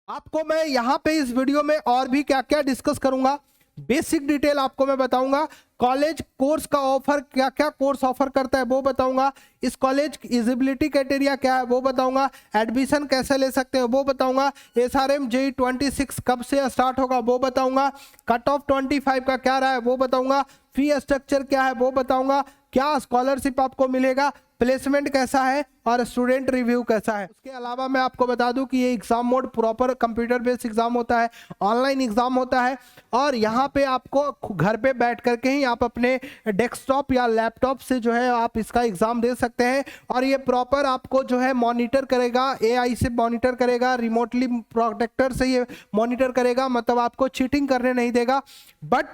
आपको मैं यहाँ पे इस वीडियो में और भी क्या क्या डिस्कस करूंगा, बेसिक डिटेल आपको मैं बताऊंगा। कॉलेज कोर्स का ऑफर, क्या क्या कोर्स ऑफर करता है वो बताऊंगा। इस कॉलेज की एलिजिबिलिटी क्राइटेरिया क्या है वो बताऊंगा। एडमिशन कैसे ले सकते हैं वो बताऊंगा। एसआरएम जेई 26 कब से स्टार्ट होगा वो बताऊंगा। कट ऑफ 25 का क्या रहा है वो बताऊंगा। फी स्ट्रक्चर क्या है वो बताऊंगा। क्या स्कॉलरशिप आपको मिलेगा, प्लेसमेंट कैसा है और स्टूडेंट रिव्यू कैसा है। उसके अलावा मैं आपको बता दूं कि ये exam mode proper computer based exam होता है, ऑनलाइन एग्जाम होता है और यहाँ पे आपको घर पे बैठ करके ही आप अपने डेस्कटॉप या लैपटॉप से जो है आप इसका एग्जाम दे सकते हैं। और ये प्रॉपर आपको जो है मॉनिटर करेगा, एआई से मॉनिटर करेगा, रिमोटली प्रोटेक्टर से ये मॉनिटर करेगा, मतलब आपको चीटिंग करने नहीं देगा। बट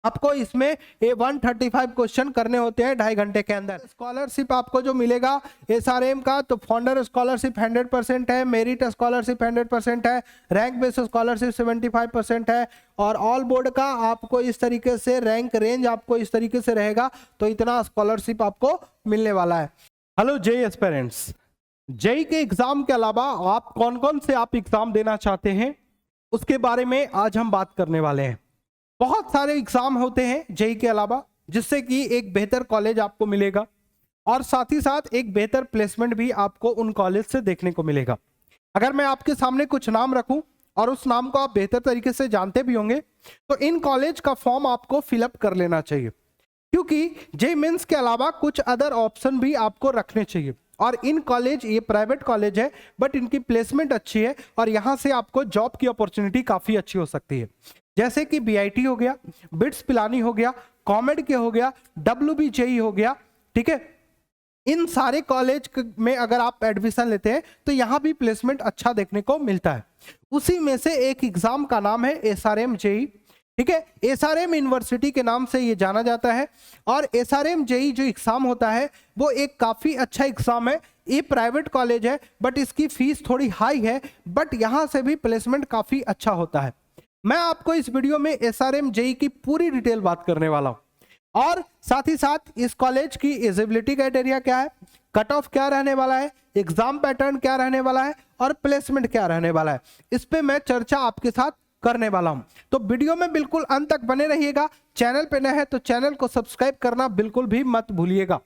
आपको इसमें 135 क्वेश्चन करने होते हैं 2.5 घंटे के अंदर। स्कॉलरशिप आपको जो मिलेगा एसआरएम का, तो फाउंडर स्कॉलरशिप 100% है, मेरिट स्कॉलरशिप 100% है, रैंक बेस्ड स्कॉलरशिप 75% है और ऑल बोर्ड का आपको इस तरीके से रैंक रेंज आपको इस तरीके से रहेगा। तो इतना स्कॉलरशिप आपको मिलने वाला है। हेलो जेई एस्पिरेंट्स, जेई के एग्जाम के अलावा आप कौन कौन से आप एग्जाम देना चाहते हैं उसके बारे में आज हम बात करने वाले हैं। बहुत सारे एग्जाम होते हैं जेई के अलावा, जिससे कि एक बेहतर कॉलेज आपको मिलेगा और साथ ही साथ एक बेहतर प्लेसमेंट भी आपको उन कॉलेज से देखने को मिलेगा। अगर मैं आपके सामने कुछ नाम रखूं और उस नाम को आप बेहतर तरीके से जानते भी होंगे, तो इन कॉलेज का फॉर्म आपको फिलअप कर लेना चाहिए, क्योंकि जेई मेंस के अलावा कुछ अदर ऑप्शन भी आपको रखने चाहिए। और इन कॉलेज, ये प्राइवेट कॉलेज है बट इनकी प्लेसमेंट अच्छी है और यहां से आपको जॉब की अपॉर्चुनिटी काफी अच्छी हो सकती है, जैसे कि बीआईटी हो गया, बिट्स पिलानी हो गया, कॉमेड के हो गया, डब्ल्यूबीजेई हो गया। ठीक है, इन सारे कॉलेज में अगर आप एडमिशन लेते हैं तो यहां भी प्लेसमेंट अच्छा देखने को मिलता है। उसी में से एक एग्जाम का नाम है एसआरएम जेई। ठीक है, एसआरएम यूनिवर्सिटी के नाम से ये जाना जाता है और एसआरएम जेई जो एग्जाम होता है वो एक काफी अच्छा एग्जाम है। ये प्राइवेट कॉलेज है बट इसकी फीस थोड़ी हाई है, बट यहां से भी प्लेसमेंट काफी अच्छा होता है। मैं आपको इस वीडियो में एसआरएम जेई की पूरी डिटेल बात करने वाला हूं और साथ ही साथ इस कॉलेज की एलिजिबिलिटी क्राइटेरिया क्या है, कट ऑफ क्या रहने वाला है, एग्जाम पैटर्न क्या रहने वाला है और प्लेसमेंट क्या रहने वाला है, इस पे मैं चर्चा आपके साथ करने वाला हूं। तो वीडियो में बिल्कुल अंत तक बने रहिएगा। चैनल पे नए हैं तो चैनल को सब्सक्राइब करना बिल्कुल भी मत भूलिएगा।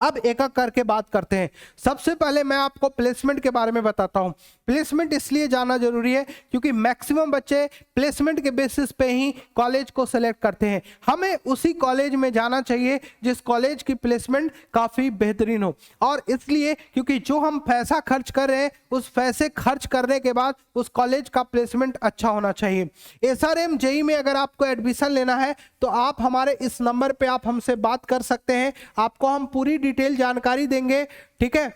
अब एक एक करके बात करते हैं। सबसे पहले मैं आपको प्लेसमेंट के बारे में बताता हूं। प्लेसमेंट इसलिए जानना जरूरी है क्योंकि मैक्सिमम बच्चे प्लेसमेंट के बेसिस पे ही कॉलेज को सेलेक्ट करते हैं। हमें उसी कॉलेज में जाना चाहिए जिस कॉलेज की प्लेसमेंट काफी बेहतरीन हो, और इसलिए क्योंकि जो हम पैसा खर्च कर रहे हैं उस पैसे खर्च करने के बाद उस कॉलेज का प्लेसमेंट अच्छा होना चाहिए। एसआरएम जेई में अगर आपको एडमिशन लेना है तो आप हमारे इस नंबर पे आप हमसे बात कर सकते हैं, आपको हम पूरी डिटेल जानकारी देंगे। ठीक है,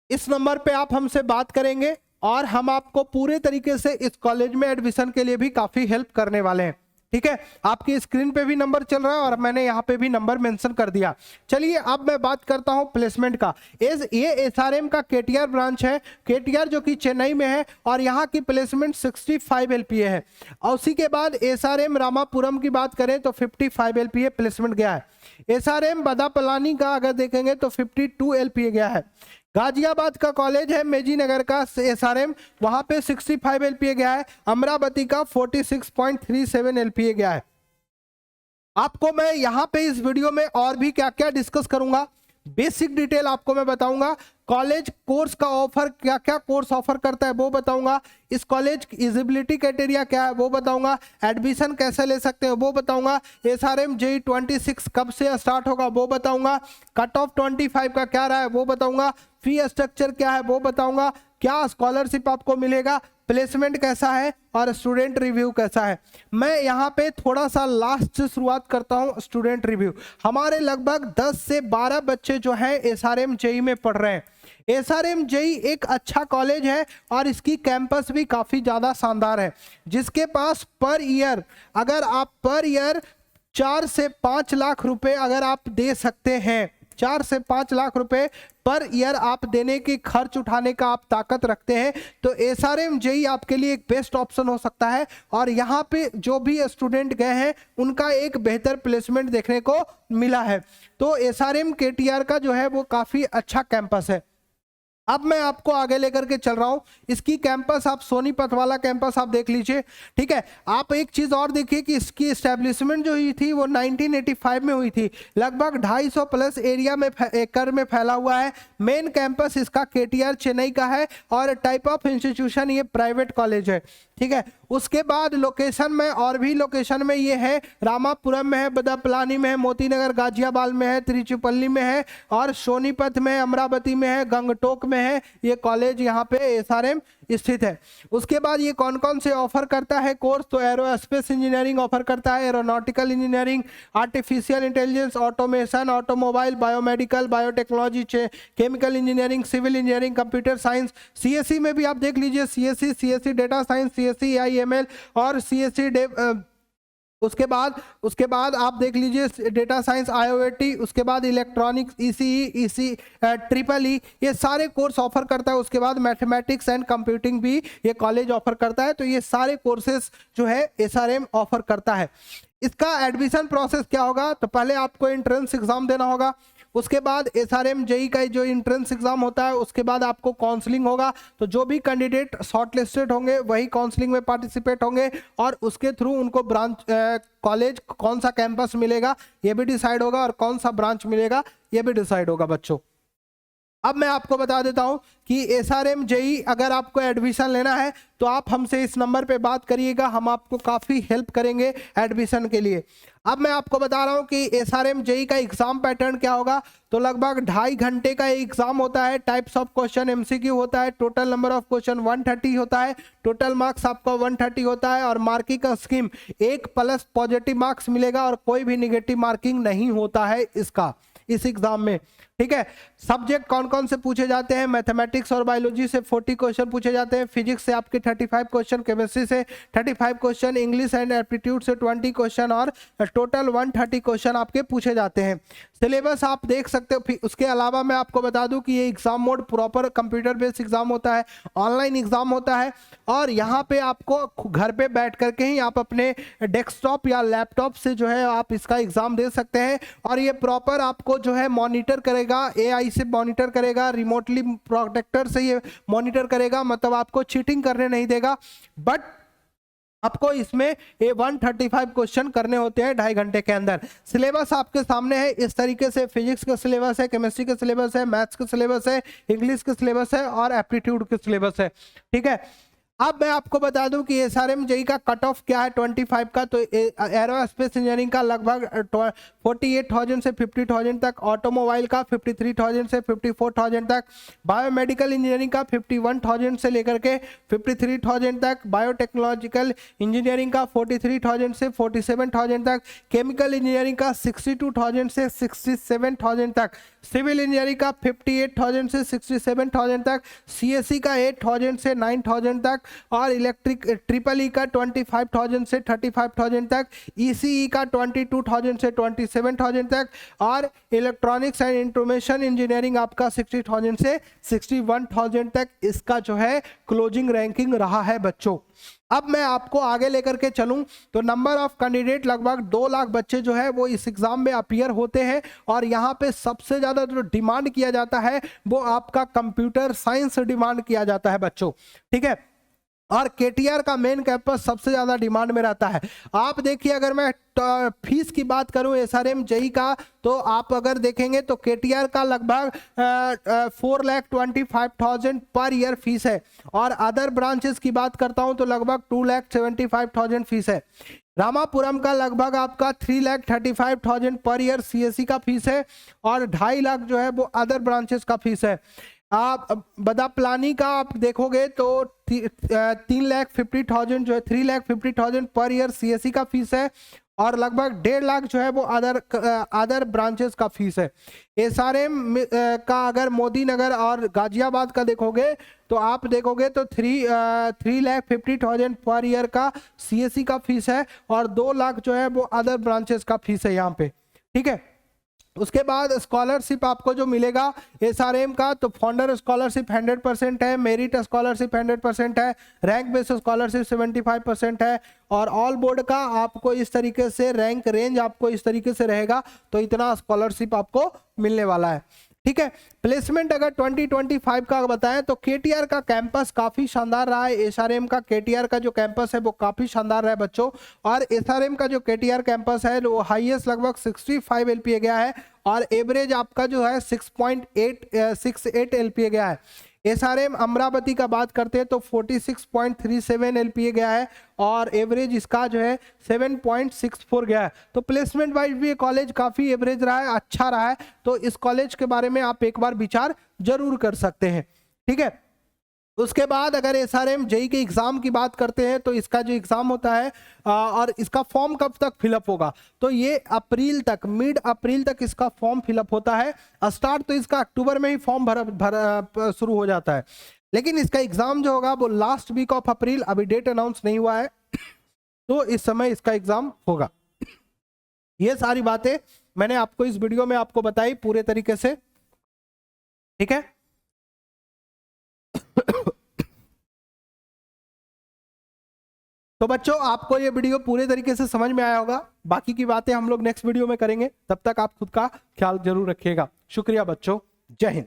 इस नंबर पे आप हमसे बात करेंगे और हम आपको पूरे तरीके से इस कॉलेज में एडमिशन के लिए भी काफी हेल्प करने वाले हैं। ठीक है, आपकी स्क्रीन पे भी नंबर चल रहा है और मैंने यहाँ पे भी नंबर मेंशन कर दिया। चलिए अब मैं बात करता हूँ प्लेसमेंट का। ये एसआरएम का केटीआर ब्रांच है, केटीआर जो कि चेन्नई में है और यहाँ की प्लेसमेंट 65 एलपीए है। और उसी के बाद एसआरएम रामापुरम की बात करें तो 55 एलपीए प्लेसमेंट गया है। एसआरएम बदापलानी का अगर देखेंगे तो 52 एलपीए गया है। गाजियाबाद का कॉलेज है मेजीनगर का एसआरएम, वहां पे 65 एलपीए गया है। अमरावती का 46.37 एलपीए गया है। आपको मैं यहां पे इस वीडियो में और भी क्या क्या डिस्कस करूंगा, बेसिक डिटेल आपको मैं बताऊंगा। कॉलेज कोर्स का ऑफर, क्या क्या कोर्स ऑफर करता है वो बताऊंगा। इस कॉलेज की एलिजिबिलिटी क्राइटेरिया क्या है वो बताऊंगा। एडमिशन कैसे ले सकते हैं वो बताऊंगा। एसआरएम जेई 26 कब से स्टार्ट होगा वो बताऊंगा। कट ऑफ 25 का क्या रहा है वो बताऊंगा। फी स्ट्रक्चर क्या है वो बताऊंगा। क्या स्कॉलरशिप आपको मिलेगा, प्लेसमेंट कैसा है और स्टूडेंट रिव्यू कैसा है। मैं यहाँ पे थोड़ा सा लास्ट से शुरुआत करता हूँ। स्टूडेंट रिव्यू, हमारे लगभग 10 से 12 बच्चे जो हैं एसआरएम जेई में पढ़ रहे हैं। एसआरएम जेई एक अच्छा कॉलेज है और इसकी कैंपस भी काफी ज्यादा शानदार है, जिसके पास पर ईयर, अगर आप पर ईयर 4 से 5 लाख रुपए अगर आप दे सकते हैं, 4 से 5 लाख रुपए पर ईयर आप देने की खर्च उठाने का आप ताकत रखते हैं तो एसआरएम जेईई आपके लिए एक बेस्ट ऑप्शन हो सकता है। और यहाँ पे जो भी स्टूडेंट गए हैं उनका एक बेहतर प्लेसमेंट देखने को मिला है। तो एसआरएम केटीआर का जो है वो काफी अच्छा कैंपस है। अब मैं आपको आगे लेकर के चल रहा हूं, इसकी कैंपस आप सोनीपत वाला कैंपस आप देख लीजिए, ठीक है। आप एक चीज और देखिए कि इसकी एस्टेब्लिशमेंट जो हुई थी वो 1985 में हुई थी, लगभग 250 प्लस एरिया में एकड़ में फैला हुआ है। मेन कैंपस इसका केटीआर चेन्नई का है और टाइप ऑफ इंस्टीट्यूशन ये प्राइवेट कॉलेज है, ठीक है। उसके बाद लोकेशन में और भी लोकेशन में ये है, रामापुरम में है, बदापलानी में है, मोती नगर गाजियाबाद में है, त्रिचुपल्ली में है और सोनीपत में है, अमरावती में है, गंगटोक में है। ये कॉलेज यहाँ पे एसआरएम स्थित है। उसके बाद ये कौन कौन से ऑफर करता है कोर्स, तो एरोस्पेस इंजीनियरिंग ऑफर करता है, aeronautical engineering, artificial intelligence, automation, automobile, biomedical, biotechnology, chemical engineering, civil engineering, computer science. CSC में भी आप देख लीजिए, CSC data science, CSC AIML और सीएससी उसके बाद आप देख लीजिए डेटा साइंस IOT, उसके बाद इलेक्ट्रॉनिक्स ECE ट्रिपल ई, ये सारे कोर्स ऑफर करता है। उसके बाद मैथमेटिक्स एंड कंप्यूटिंग भी ये कॉलेज ऑफर करता है। तो ये सारे कोर्सेज जो है एसआरएम ऑफर करता है। इसका एडमिशन प्रोसेस क्या होगा, तो पहले आपको एंट्रेंस एग्जाम देना होगा, उसके बाद एसआरएम जेईई का जो एंट्रेंस एग्जाम होता है उसके बाद आपको काउंसलिंग होगा। तो जो भी कैंडिडेट शॉर्टलिस्टेड होंगे वही काउंसलिंग में पार्टिसिपेट होंगे और उसके थ्रू उनको ब्रांच कॉलेज कौन सा कैंपस मिलेगा ये भी डिसाइड होगा और कौन सा ब्रांच मिलेगा ये भी डिसाइड होगा बच्चों। अब मैं आपको बता देता हूं कि एसआरएम जेईई अगर आपको एडमिशन लेना है तो आप हमसे इस नंबर पे बात करिएगा, हम आपको काफ़ी हेल्प करेंगे एडमिशन के लिए। अब मैं आपको बता रहा हूं कि एसआरएम जेईई का एग्जाम पैटर्न क्या होगा, तो लगभग 2.5 घंटे का एग्जाम होता है। टाइप्स ऑफ क्वेश्चन एमसीक्यू होता है, टोटल नंबर ऑफ क्वेश्चन 130 होता है, टोटल मार्क्स आपका 130 होता है और मार्किंग का स्कीम 1 प्लस पॉजिटिव मार्क्स मिलेगा और कोई भी निगेटिव मार्किंग नहीं होता है इस एग्जाम में, ठीक है। सब्जेक्ट कौन कौन से पूछे जाते हैं, मैथमेटिक्स और बायोलॉजी से 40 क्वेश्चन पूछे जाते हैं, फिजिक्स से आपके 35 क्वेश्चन, केमिस्ट्री से 35 क्वेश्चन, इंग्लिश एंड एप्टीट्यूड से 20 क्वेश्चन और टोटल 130 क्वेश्चन आपके पूछे जाते हैं। सिलेबस आप देख सकते हो। उसके अलावा मैं आपको बता दूं कि ये exam mode proper computer based exam होता है, ऑनलाइन एग्जाम होता है और यहाँ पे आपको घर पे बैठ करके ही आप अपने डेस्कटॉप या लैपटॉप से जो है आप इसका एग्जाम दे सकते हैं और ये प्रॉपर आपको जो है मॉनिटर करेगा, AI से मॉनिटर करेगा, रिमोटली प्रोटेक्टर से ये मॉनिटर करेगा, मतलब आपको चीटिंग करने नहीं देगा। बट आपको इसमें 135 क्वेश्चन करने होते हैं 2.5 घंटे के अंदर। सिलेबस आपके सामने है इस तरीके से, फिजिक्स का सिलेबस है, केमिस्ट्री का सिलेबस है, मैथ्स का सिलेबस है, इंग्लिश का सिलेबस है और एप्टीट्यूड का सिलेबस है, ठीक है। अब मैं आपको बता दूं कि एसआरएम जेईई का कट ऑफ क्या है 25 का, तो एरोस्पेस इंजीनियरिंग का लगभग 48,000 से 50,000 तक, ऑटोमोबाइल का 53,000 से 54,000 तक, बायोमेडिकल इंजीनियरिंग का 51,000 से लेकर के 53,000 तक, बायोटेक्नोलॉजिकल इंजीनियरिंग का 43,000 से 47,000 तक, केमिकल इंजीनियरिंग का 62,000 से 67,000 तक, सिविल इंजीनियरिंग का 58,000 से 67,000 तक, सीएससी का 8,000 से 9,000 तक और इलेक्ट्रिक ट्रिपल ई का 25,000 से 35,000 तक, ECE का 22,000 से 27,000 तक और इलेक्ट्रॉनिक्स एंड इंफॉर्मेशन इंजीनियरिंग आपका 60,000 से 61,000 तक इसका जो है क्लोजिंग रैंकिंग रहा है बच्चों। अब मैं आपको आगे लेकर के चलूं तो नंबर ऑफ कैंडिडेट लगभग 2 लाख बच्चे जो है वो इस एग्जाम में अपीयर होते हैं और यहाँ पे सबसे ज़्यादा जो डिमांड किया जाता है वो आपका कंप्यूटर साइंस डिमांड किया जाता है बच्चों, ठीक है। और केटीआर का मेन कैंपस सबसे ज़्यादा डिमांड में रहता है। आप देखिए अगर मैं फीस की बात करूं एसआरएम जेईई का, तो आप अगर देखेंगे तो केटीआर का लगभग 4,25,000 पर ईयर फीस है और अदर ब्रांचेस की बात करता हूं तो लगभग 2,75,000 फीस है। रामापुरम का लगभग आपका 3,35,000 पर ईयर सीएससी का फीस है और 2.5 लाख जो है वो अदर ब्रांचेस का फीस है। आप बदापलानी का आप देखोगे तो 3,50,000 जो है 3,50,000 पर ईयर सीएससी का फीस है और लगभग 1.5 लाख जो है वो अदर ब्रांचेस का फीस है। एसआरएम का अगर मोदी नगर और गाजियाबाद का देखोगे तो आप देखोगे तो 3,50,000 पर ईयर का सीएससी का फीस है और 2 लाख जो है वो अदर ब्रांचेस का फीस है यहाँ पे, ठीक है। उसके बाद स्कॉलरशिप आपको जो मिलेगा एसआरएम का, तो फाउंडर स्कॉलरशिप 100% है, मेरिट स्कॉलरशिप 100% है, रैंक बेस्ड स्कॉलरशिप 75% है, और ऑल बोर्ड का आपको इस तरीके से रैंक रेंज आपको इस तरीके से रहेगा, तो इतना स्कॉलरशिप आपको मिलने वाला है। ठीक है, प्लेसमेंट अगर 2025 का बताएं तो केटीआर का कैंपस काफी शानदार रहा है। एसआरएम का केटीआर का जो कैंपस है वो काफी शानदार रहा है बच्चों, और एसआरएम का जो केटीआर कैंपस है वो हाईएस्ट लगभग 65 एलपीए गया है, और एवरेज आपका जो है 6.68 एलपीए गया है। एसआरएम अमरावती का बात करते हैं तो 46.37 एलपीए गया है, और एवरेज इसका जो है 7.64 गया है। तो प्लेसमेंट वाइज भी ये कॉलेज काफी एवरेज रहा है, अच्छा रहा है, तो इस कॉलेज के बारे में आप एक बार विचार जरूर कर सकते हैं। ठीक है, उसके बाद अगर एसआरएम जेईई के एग्जाम की बात करते हैं तो इसका जो एग्जाम होता है और इसका फॉर्म कब तक फिलअप होगा, तो ये अप्रैल तक, मिड अप्रैल तक इसका फॉर्म फिलअप होता है। स्टार्ट तो इसका अक्टूबर में ही फॉर्म भर शुरू हो जाता है, लेकिन इसका एग्जाम जो होगा वो लास्ट वीक ऑफ अप्रैल, अभी डेट अनाउंस नहीं हुआ है, तो इस समय इसका एग्जाम होगा। ये सारी बातें मैंने आपको इस वीडियो में आपको बताई पूरे तरीके से। ठीक है, तो बच्चों आपको ये वीडियो पूरे तरीके से समझ में आया होगा, बाकी की बातें हम लोग नेक्स्ट वीडियो में करेंगे, तब तक आप खुद का ख्याल जरूर रखिएगा। शुक्रिया बच्चों, जय हिंद।